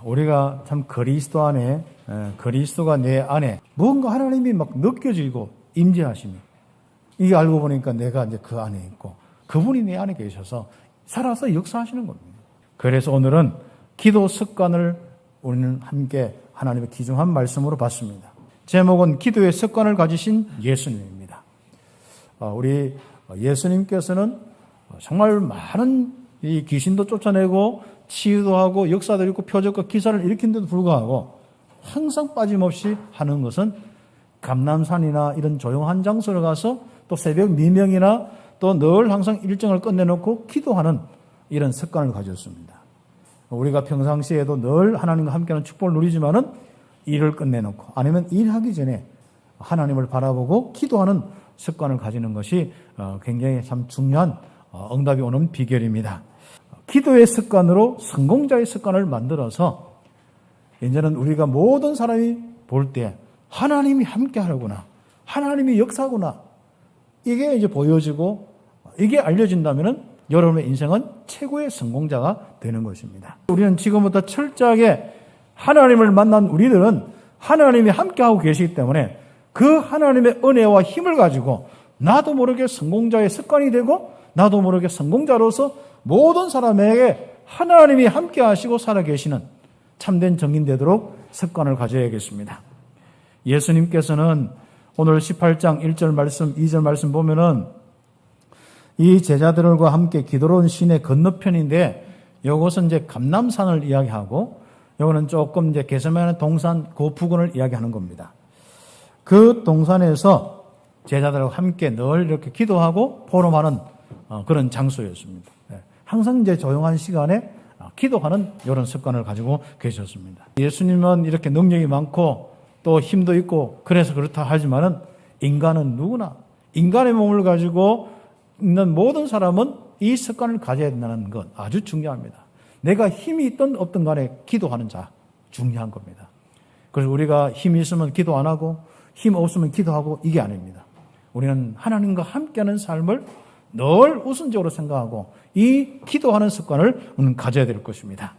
우리가 참 그리스도가 내 안에 뭔가 하나님이 막 느껴지고 임재하심이, 이게 알고 보니까 내가 이제 그 안에 있고 그분이 내 안에 계셔서 살아서 역사하시는 겁니다. 그래서 오늘은 기도 습관을 우리는 함께 하나님의 귀중한 말씀으로 봤습니다. 제목은 기도의 습관을 가지신 예수님입니다. 우리 예수님께서는 정말 많은 이 귀신도 쫓아내고 치유도 하고 역사도 있고 표적과 기사를 일으킨 데도 불구하고 항상 빠짐없이 하는 것은 감람산이나 이런 조용한 장소를 가서 또 새벽 미명이나 또 늘 항상 일정을 끝내놓고 기도하는 이런 습관을 가졌습니다. 우리가 평상시에도 늘 하나님과 함께하는 축복을 누리지만은 일을 끝내놓고 아니면 일하기 전에 하나님을 바라보고 기도하는 습관을 가지는 것이 굉장히 참 중요한 응답이 오는 비결입니다. 기도의 습관으로 성공자의 습관을 만들어서 이제는 우리가 모든 사람이 볼 때 하나님이 함께하구나, 하나님이 역사구나, 이게 이제 보여지고 이게 알려진다면은 여러분의 인생은 최고의 성공자가 되는 것입니다. 우리는 지금부터 철저하게 하나님을 만난 우리들은 하나님이 함께하고 계시기 때문에 그 하나님의 은혜와 힘을 가지고 나도 모르게 성공자의 습관이 되고 나도 모르게 성공자로서 모든 사람에게 하나님이 함께하시고 살아계시는 참된 정인 되도록 습관을 가져야겠습니다. 예수님께서는 오늘 18장 1절 말씀, 2절 말씀 보면은 이 제자들과 함께 기도로운 시내 건너편인데 이것은 이제 감람산을 이야기하고 이거는 조금 이제 게세마네 동산 그 부근을 이야기하는 겁니다. 그 동산에서 제자들과 함께 늘 이렇게 기도하고 포럼하는 그런 장소였습니다. 항상 이제 조용한 시간에 기도하는 이런 습관을 가지고 계셨습니다. 예수님은 이렇게 능력이 많고 또 힘도 있고 그래서 그렇다 하지만은 인간은 누구나 인간의 몸을 가지고 있는 모든 사람은 이 습관을 가져야 된다는 것 아주 중요합니다. 내가 힘이 있든 없든 간에 기도하는 자 중요한 겁니다. 그래서 우리가 힘이 있으면 기도 안 하고 힘 없으면 기도하고 이게 아닙니다. 우리는 하나님과 함께하는 삶을 늘 우선적으로 생각하고 이 기도하는 습관을 우리는 가져야 될 것입니다.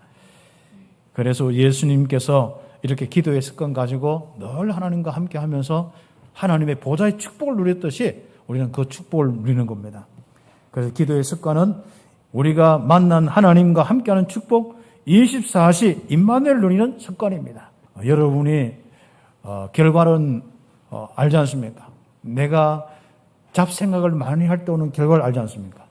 그래서 예수님께서 이렇게 기도의 습관 가지고 늘 하나님과 함께하면서 하나님의 보좌의 축복을 누렸듯이 우리는 그 축복을 누리는 겁니다. 그래서 기도의 습관은 우리가 만난 하나님과 함께하는 축복 24시 임마누엘을 누리는 습관입니다. 여러분이 결과는 알지 않습니까? 내가 잡생각을 많이 할 때 오는 결과를 알지 않습니까?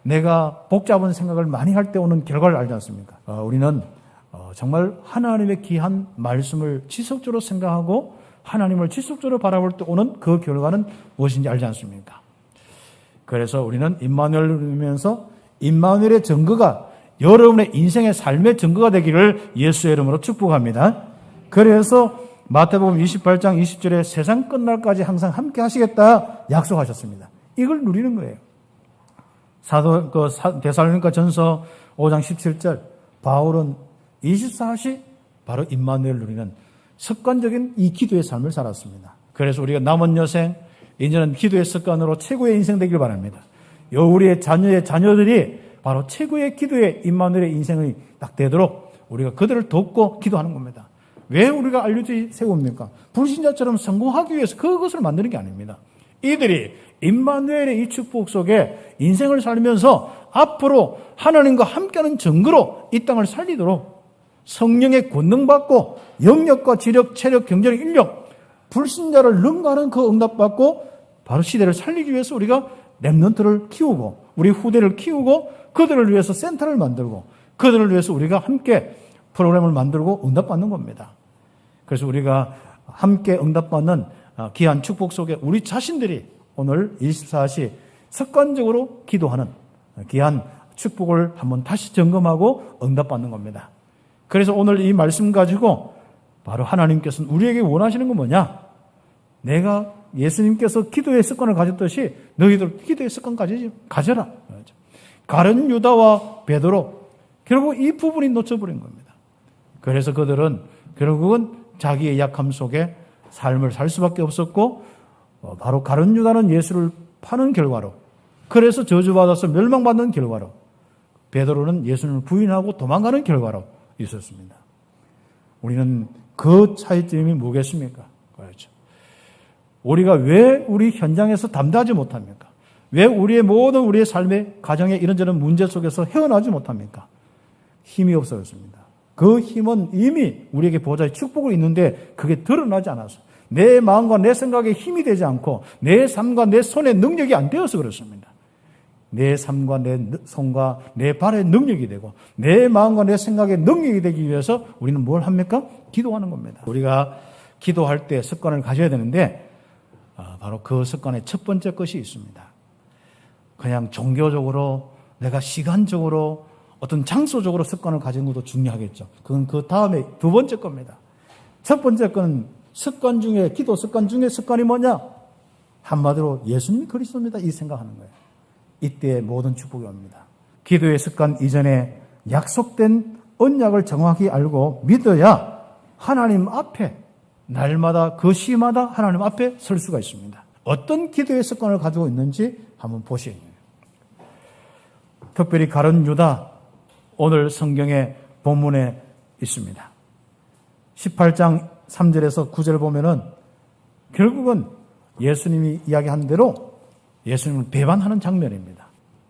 내가 복잡한 생각을 많이 할 때 오는 결과를 알지 않습니까? 우리는 정말 하나님의 귀한 말씀을 지속적으로 생각하고 하나님을 지속적으로 바라볼 때 오는 그 결과는 무엇인지 알지 않습니까? 그래서 우리는 임마누엘을 누리면서 임마누엘의 증거가 여러분의 인생의 삶의 증거가 되기를 예수의 이름으로 축복합니다. 그래서 마태복음 28장 20절에 세상 끝날까지 항상 함께 하시겠다 약속하셨습니다. 이걸 누리는 거예요. 데살로니가 전서 5장 17절 바울은 24시 바로 임마누엘을 누리는 습관적인 이 기도의 삶을 살았습니다. 그래서 우리가 남은 여생 이제는 기도의 습관으로 최고의 인생 되길 바랍니다. 우리의 자녀의 자녀들이 바로 최고의 기도의 임마누엘의 인생이 딱 되도록 우리가 그들을 돕고 기도하는 겁니다. 왜 우리가 알려지 세웁니까? 불신자처럼 성공하기 위해서 그것을 만드는 게 아닙니다. 이들이 임마누엘의 이 축복 속에 인생을 살면서 앞으로 하나님과 함께하는 증거로 이 땅을 살리도록 성령의 권능받고 영역과 지력, 체력, 경제력, 인력, 불신자를 능가하는 그 응답받고 바로 시대를 살리기 위해서 우리가 렘넌트를 키우고 우리 후대를 키우고 그들을 위해서 센터를 만들고 그들을 위해서 우리가 함께 프로그램을 만들고 응답받는 겁니다. 그래서 우리가 함께 응답받는 귀한 축복 속에 우리 자신들이 오늘 24시 습관적으로 기도하는 귀한 축복을 한번 다시 점검하고 응답받는 겁니다. 그래서 오늘 이 말씀 가지고 바로 하나님께서는 우리에게 원하시는 건 뭐냐? 내가 예수님께서 기도의 습관을 가졌듯이 너희들 기도의 습관 가져라. 가룟 유다와 베드로 결국 이 부분이 놓쳐버린 겁니다. 그래서 그들은 결국은 자기의 약함 속에 삶을 살 수밖에 없었고 바로 가룟 유다는 예수를 파는 결과로 그래서 저주받아서 멸망받는 결과로 베드로는 예수님을 부인하고 도망가는 결과로 있었습니다. 우리는 그 차이점이 뭐겠습니까? 그렇죠. 우리가 왜 우리 현장에서 담대하지 못합니까? 왜 우리의 삶의 가정에 이런저런 문제 속에서 헤어나지 못합니까? 힘이 없어졌습니다. 그 힘은 이미 우리에게 보좌의 축복을 있는데 그게 드러나지 않아서 내 마음과 내 생각에 힘이 되지 않고 내 삶과 내 손에 능력이 안 되어서 그렇습니다. 내 삶과 내 손과 내 발에 능력이 되고 내 마음과 내 생각에 능력이 되기 위해서 우리는 뭘 합니까? 기도하는 겁니다. 우리가 기도할 때 습관을 가져야 되는데 바로 그 습관의 첫 번째 것이 있습니다. 그냥 종교적으로 내가 시간적으로 어떤 장소적으로 습관을 가지는 것도 중요하겠죠. 그건 그 다음에 두 번째 겁니다. 첫 번째 거는 습관 중에 기도 습관 중에 습관이 뭐냐? 한마디로 예수님이 그리스도입니다. 이 생각하는 거예요. 이때 모든 축복이 옵니다. 기도의 습관 이전에 약속된 언약을 정확히 알고 믿어야 하나님 앞에 날마다 그 시마다 하나님 앞에 설 수가 있습니다. 어떤 기도의 습관을 가지고 있는지 한번 보시죠. 특별히 가룟 유다 오늘 성경의 본문에 있습니다. 18장 3절에서 9절 보면은 결국은 예수님이 이야기한 대로 예수님을 배반하는 장면입니다.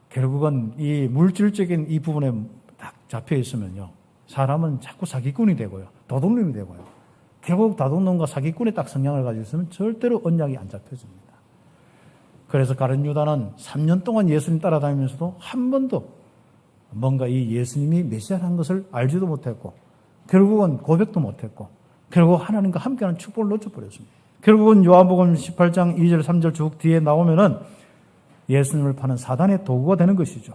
결국은 이 물질적인 이 부분에 딱 잡혀 있으면요. 사람은 자꾸 사기꾼이 되고요. 도둑놈이 되고요. 결국 도둑놈과 사기꾼의 딱 성향을 가지고 있으면 절대로 언약이 안 잡혀집니다. 그래서 가룟 유다는 3년 동안 예수님 따라다니면서도 한 번도 뭔가 이 예수님이 메시아라는 것을 알지도 못했고 결국은 고백도 못했고 결국 하나님과 함께하는 축복을 놓쳐버렸습니다. 결국은 요한복음 18장 2절 3절 쭉 뒤에 나오면은 예수님을 파는 사단의 도구가 되는 것이죠.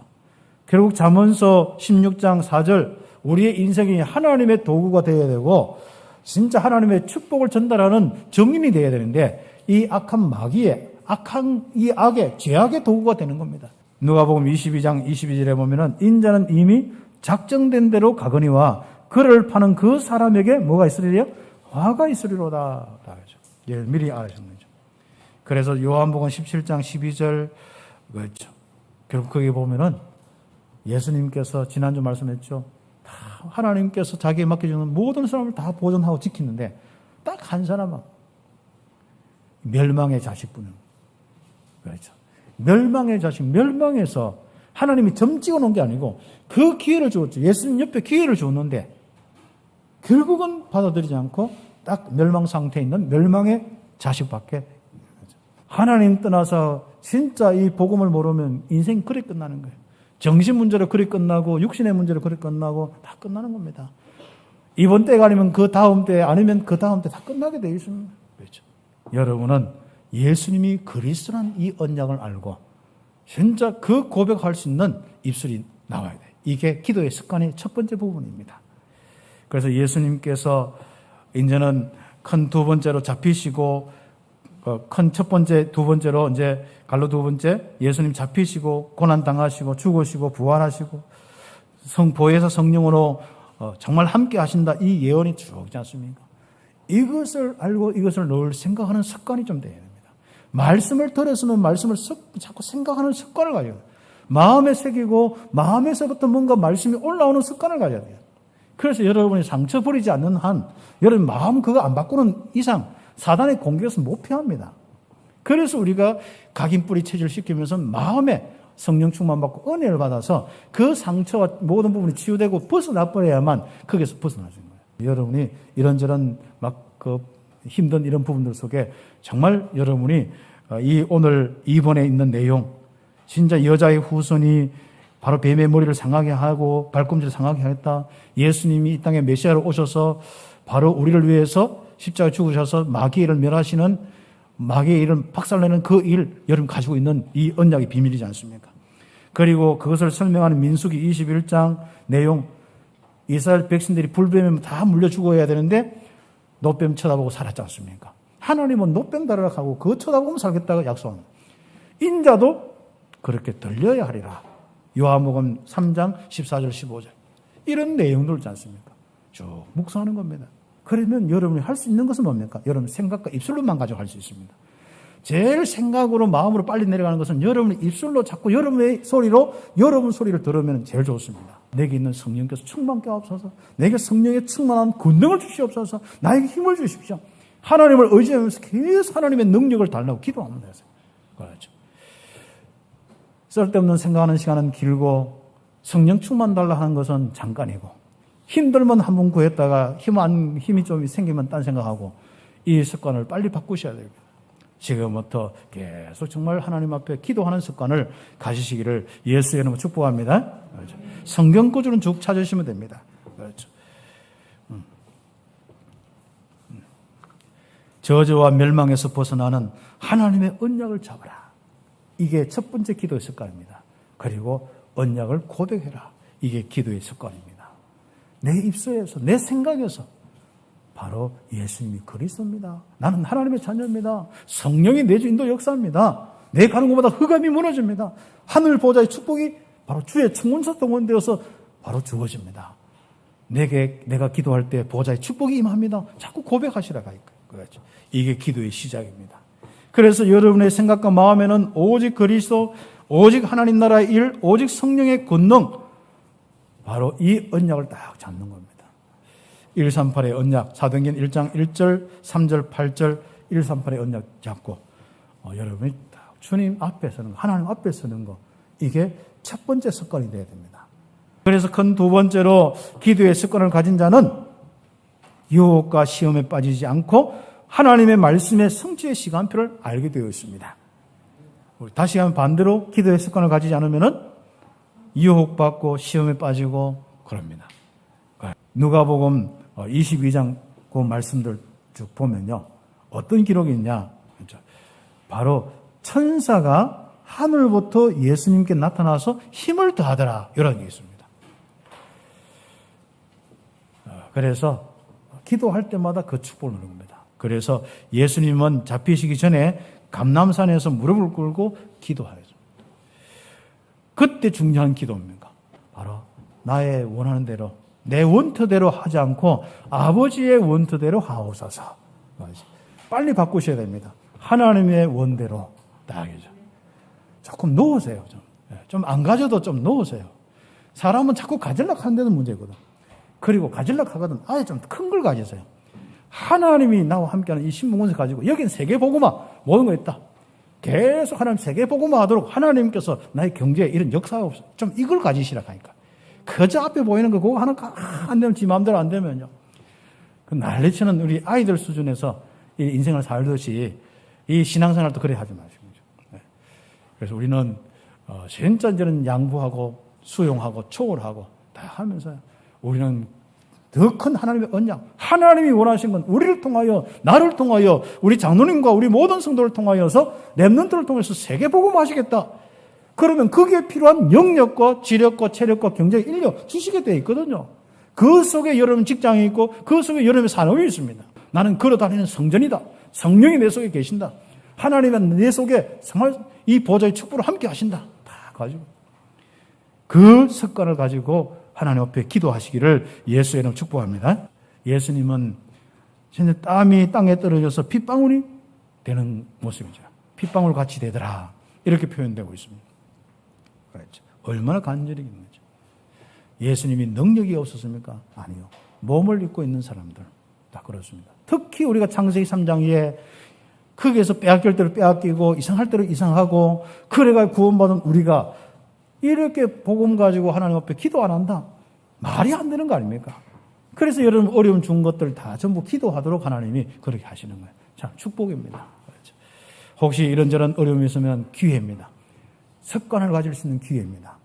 결국 잠언서 16장 4절 우리의 인생이 하나님의 도구가 되어야 되고 진짜 하나님의 축복을 전달하는 정인이 되어야 되는데 이 악한 마귀의 이 악의 죄악의 도구가 되는 겁니다. 누가복음 22장 22절에 보면은 인자는 이미 작정된 대로 가거니와 그를 파는 그 사람에게 뭐가 있으리요? 화가 있으리로다. 예, 미리 알으신 거죠. 그래서 요한복음 17장 12절 그렇죠. 결국 거기 보면은 예수님께서 지난주 말씀했죠. 다 하나님께서 자기에 맡겨주는 모든 사람을 다 보존하고 지키는데 딱 한 사람은 멸망의 자식뿐은 그렇죠. 멸망의 자식, 멸망해서 하나님이 점 찍어 놓은 게 아니고 그 기회를 주었죠. 예수님 옆에 기회를 줬는데 결국은 받아들이지 않고 딱 멸망 상태에 있는 멸망의 자식밖에 하나님 떠나서 진짜 이 복음을 모르면 인생이 그래 끝나는 거예요. 정신 문제로 그래 끝나고 육신의 문제로 그래 끝나고 다 끝나는 겁니다. 이번 때가 아니면 그 다음 때 아니면 그 다음 때 다 끝나게 되어 있습니다. 그렇죠. 여러분은 예수님이 그리스도라는 이 언약을 알고 진짜 그 고백할 수 있는 입술이 나와야 돼요. 이게 기도의 습관의 첫 번째 부분입니다. 그래서 예수님께서 이제는 큰 두 번째로 잡히시고 큰 첫 번째, 두 번째로 이제 갈로 두 번째 예수님 잡히시고 고난 당하시고 죽으시고 부활하시고 보혜사 성령으로 정말 함께 하신다 이 예언이 쭉 있지 않습니까? 이것을 알고 이것을 늘 생각하는 습관이 좀 돼야 됩니다. 말씀을 들었으면 말씀을 자꾸 생각하는 습관을 가져야 돼요. 마음에 새기고 마음에서부터 뭔가 말씀이 올라오는 습관을 가져야 돼요. 그래서 여러분이 상처 버리지 않는 한 여러분 마음 그거 안 바꾸는 이상 사단의 공격에서 못 피합니다. 그래서 우리가 각인뿌리 체질시키면서 마음에 성령 충만 받고 은혜를 받아서 그 상처와 모든 부분이 치유되고 벗어나 버려야만 거기서 벗어나는 거예요. 여러분이 이런저런 힘든 이런 부분들 속에 정말 여러분이 오늘 2번에 있는 내용 진짜 여자의 후손이 바로 뱀의 머리를 상하게 하고 발꿈치를 상하게 하겠다. 예수님이 이 땅에 메시아로 오셔서 바로 우리를 위해서 십자가에 죽으셔서 마귀의 일을 멸하시는 마귀의 일을 박살내는 그 일 여러분 가지고 있는 이 언약의 비밀이지 않습니까? 그리고 그것을 설명하는 민수기 21장 내용 이스라엘 백성들이 불뱀에 다 물려 죽어야 되는데 노뱀 쳐다보고 살았지 않습니까? 하나님은 노뱀 다르락하고 그거 쳐다보면 살겠다고 약속합니다. 인자도 그렇게 들려야 하리라. 요한복음 3장 14절 15절 이런 내용들 있지 않습니까? 쭉 묵상하는 겁니다. 그러면 여러분이 할 수 있는 것은 뭡니까? 여러분 생각과 입술로만 가지고 할 수 있습니다. 제일 생각으로 마음으로 빨리 내려가는 것은 여러분의 입술로 자꾸 여러분의 소리로 여러분 소리를 들으면 제일 좋습니다. 내게 있는 성령께서 충만케 하옵소서. 내게 성령의 충만한 권능을 주시옵소서. 나에게 힘을 주십시오. 하나님을 의지하면서 계속 하나님의 능력을 달라고 기도하면 돼요. 그렇죠. 쓸데없는 생각하는 시간은 길고 성령 충만 달라 하는 것은 잠깐이고 힘들면 한 번 구했다가 힘이 좀 생기면 딴 생각하고 이 습관을 빨리 바꾸셔야 됩니다. 지금부터 계속 정말 하나님 앞에 기도하는 습관을 가지시기를 예수의 이름으로 축복합니다. 그렇죠. 성경 구절은 쭉 찾으시면 됩니다. 그렇죠. 저주와 멸망에서 벗어나는 하나님의 언약을 잡아라. 이게 첫 번째 기도의 습관입니다. 그리고 언약을 고백해라. 이게 기도의 습관입니다. 내 입술에서, 내 생각에서 바로 예수님이 그리스도입니다. 나는 하나님의 자녀입니다. 성령이 내 주인도 역사합니다. 내 가는 곳마다 흑암이 무너집니다. 하늘 보좌의 축복이 바로 주의 청문서 동원되어서 바로 주어집니다. 내가 기도할 때 보좌의 축복이 임합니다. 자꾸 고백하시라고 할 거예요. 그렇죠. 이게 기도의 시작입니다. 그래서 여러분의 생각과 마음에는 오직 그리스도, 오직 하나님 나라의 일, 오직 성령의 권능, 바로 이 언약을 딱 잡는 겁니다. 138의 언약, 사도행전 1장 1절, 3절, 8절, 138의 언약 잡고 여러분이 딱 주님 앞에 서는 거, 하나님 앞에 서는 거, 이게 첫 번째 습관이 되어야 됩니다. 그래서 큰 두 번째로 기도의 습관을 가진 자는 유혹과 시험에 빠지지 않고 하나님의 말씀의 성취의 시간표를 알게 되어 있습니다. 다시 한번 반대로 기도의 습관을 가지지 않으면 유혹받고 시험에 빠지고 그럽니다. 누가복음 22장 그 말씀들 쭉 보면요. 어떤 기록이 있냐. 바로 천사가 하늘부터 예수님께 나타나서 힘을 더하더라. 이런 게 있습니다. 그래서 기도할 때마다 그 축복을 누립니다. 그래서 예수님은 잡히시기 전에 감람산에서 무릎을 꿇고 기도하였습니다. 그때 중요한 기도입니다. 바로 나의 원하는 대로, 내 원터대로 하지 않고 아버지의 원터대로 하옵소서. 빨리 바꾸셔야 됩니다. 하나님의 원대로 나아가죠. 조금 놓으세요. 좀 안 가져도 좀 놓으세요. 사람은 자꾸 가지려고 하는 데는 문제거든. 그리고 가지려고 하거든 아예 좀 큰 걸 가지세요. 하나님이 나와 함께하는 이 신문권세 가지고 여긴 세계복음화 모든 거 있다. 계속 하나님 세계복음화 하도록 하나님께서 나의 경제에 이런 역사가 없어. 좀 이걸 가지시라고 하니까. 그저 앞에 보이는 거 그거 하나 안 되면 지 마음대로 안 되면요. 그 난리치는 우리 아이들 수준에서 이 인생을 살듯이 이 신앙생활도 그래 하지 마시고. 네. 그래서 우리는 진짜 이제는 양보하고 수용하고 초월하고 다 하면서 우리는 더 큰 하나님의 언약, 하나님이 원하신 건 우리를 통하여, 나를 통하여, 우리 장로님과 우리 모든 성도를 통하여서 렘넌트를 통해서 세계복음 하시겠다. 그러면 거기에 필요한 영역과 지력과 체력과 경제, 인력 주시게 되어 있거든요. 그 속에 여러분 직장이 있고 그 속에 여러분의 산업이 있습니다. 나는 걸어다니는 성전이다. 성령이 내 속에 계신다. 하나님은 내 속에 정말 이 보좌의 축복을 함께 하신다. 다 가지고 그 습관을 가지고 하나님 앞에 기도하시기를 예수의 이름으로 축복합니다. 예수님은 진짜 땀이 땅에 떨어져서 핏방울이 되는 모습이죠. 핏방울 같이 되더라. 이렇게 표현되고 있습니다. 그렇죠. 얼마나 간절했는지. 예수님이 능력이 없었습니까? 아니요. 몸을 입고 있는 사람들 다 그렇습니다. 특히 우리가 창세기 3장에 거기에서 빼앗길 대로 빼앗기고 이상할 대로 이상하고 그래가 구원받은 우리가 이렇게 복음 가지고 하나님 앞에 기도 안 한다? 말이 안 되는 거 아닙니까? 그래서 여러분 어려움 준 것들 다 전부 기도하도록 하나님이 그렇게 하시는 거예요. 자, 축복입니다. 그렇죠. 혹시 이런저런 어려움이 있으면 기회입니다. 습관을 가질 수 있는 기회입니다.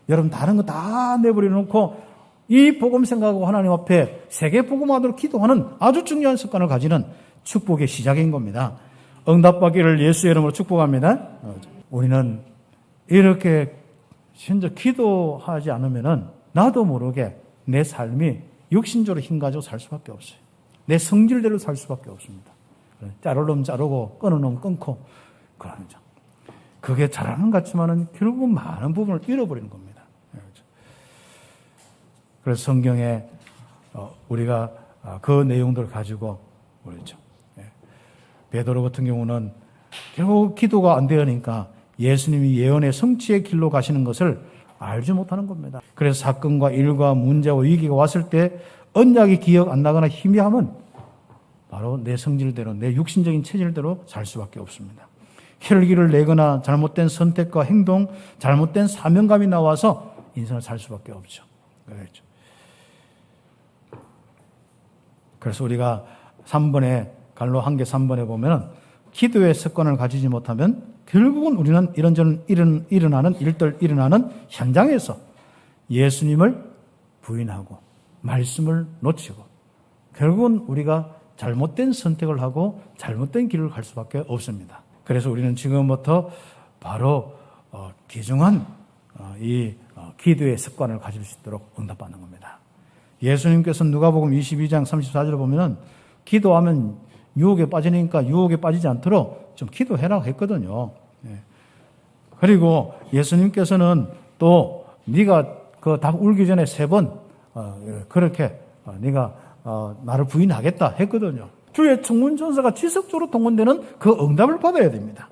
여러분 다른 거 다 내버려 놓고 이 복음 생각하고 하나님 앞에 세계 복음하도록 기도하는 아주 중요한 습관을 가지는 축복의 시작인 겁니다. 응답받기를 예수의 이름으로 축복합니다. 우리는 이렇게 진짜 기도하지 않으면은 나도 모르게 내 삶이 육신적으로 힘 가지고 살 수밖에 없어요. 내 성질대로 살 수밖에 없습니다. 자를 놈 자르고 끊을 놈 끊고 그러죠. 그게 잘하는 것 같지만은 결국 많은 부분을 잃어버리는 겁니다. 그래서 성경에 우리가 그 내용들을 가지고 그렇죠. 베드로 같은 경우는 결국 기도가 안 되니까 예수님이 예언의 성취의 길로 가시는 것을 알지 못하는 겁니다. 그래서 사건과 일과 문제와 위기가 왔을 때 언약이 기억 안 나거나 희미하면 바로 내 성질대로, 내 육신적인 체질대로 살 수밖에 없습니다. 혈기를 내거나 잘못된 선택과 행동, 잘못된 사명감이 나와서 인생을 살 수밖에 없죠. 그렇죠. 그래서 우리가 3번에 갈로 한개 3번에 보면은 기도의 습관을 가지지 못하면 결국은 우리는 이런저런 일어나는 일들 일어나는 현장에서 예수님을 부인하고 말씀을 놓치고 결국은 우리가 잘못된 선택을 하고 잘못된 길을 갈 수밖에 없습니다. 그래서 우리는 지금부터 바로 귀중한 이 기도의 습관을 가질 수 있도록 응답받는 겁니다. 예수님께서 누가복음 22장 34절을 보면은 기도하면 유혹에 빠지니까 유혹에 빠지지 않도록 좀 기도해라 했거든요. 그리고 예수님께서는 또 네가 그 닭 울기 전에 3번 그렇게 네가 나를 부인하겠다 했거든요. 주의 청문전사가 지속적으로 동원되는 그 응답을 받아야 됩니다.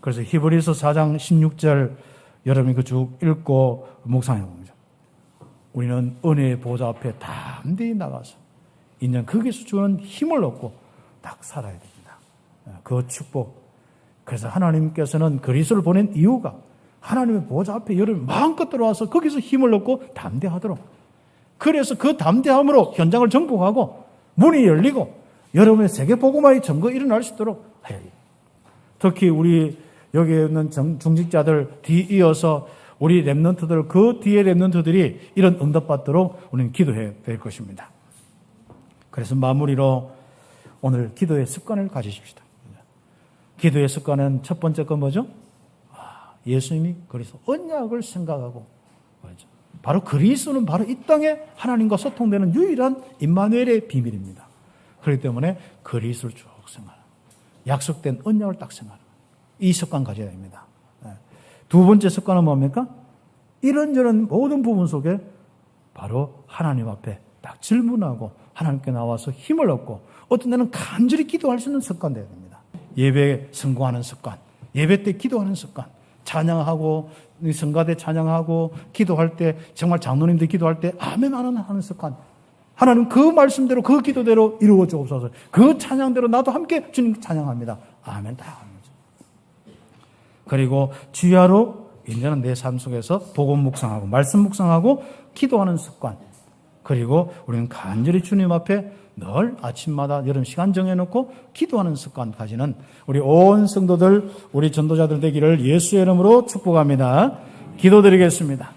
그래서 히브리서 4장 16절 여러분이 그 쭉 읽고 묵상해 봅니다. 우리는 은혜의 보좌 앞에 담대히 나가서 인연 거기서 주는 힘을 얻고 딱 살아야 됩니다. 그 축복. 그래서 하나님께서는 그리스도를 보낸 이유가 하나님의 보좌 앞에 여러분 마음껏 들어와서 거기서 힘을 얻고 담대하도록. 그래서 그 담대함으로 현장을 정복하고 문이 열리고 여러분의 세계 복음화의 점거 일어날 수 있도록 해야 해요. 특히 우리 여기에 있는 중직자들 뒤이어서 우리 렘넌트들 그 뒤에 렘넌트들이 이런 응답받도록 우리는 기도해야 될 것입니다. 그래서 마무리로 오늘 기도의 습관을 가지십시다. 기도의 습관은 첫 번째 건 뭐죠? 예수님이 그리스도 언약을 생각하고 바로 그리스도는 바로 이 땅에 하나님과 소통되는 유일한 임마누엘의 비밀입니다. 그렇기 때문에 그리스도를 쭉 생각하는 약속된 언약을 딱 생각하는 이 습관 가져야 됩니다. 두 번째 습관은 뭡니까? 이런저런 모든 부분 속에 바로 하나님 앞에 딱 질문하고 하나님께 나와서 힘을 얻고 어떤 때는 간절히 기도할 수 있는 습관 되어야 됩니다. 예배에 성공하는 습관, 예배 때 기도하는 습관, 찬양하고 성가대 찬양하고 기도할 때 정말 장로님들 기도할 때 아멘 하는 습관. 하나님 그 말씀대로 그 기도대로 이루어 주옵소서. 그 찬양대로 나도 함께 주님 찬양합니다. 아멘 다 하는 거죠. 그리고 주야로 이제는 내 삶 속에서 복음 묵상하고 말씀 묵상하고 기도하는 습관. 그리고 우리는 간절히 주님 앞에 늘 아침마다 여름 시간 정해놓고 기도하는 습관 가지는 우리 온 성도들, 우리 전도자들 되기를 예수의 이름으로 축복합니다. 기도드리겠습니다.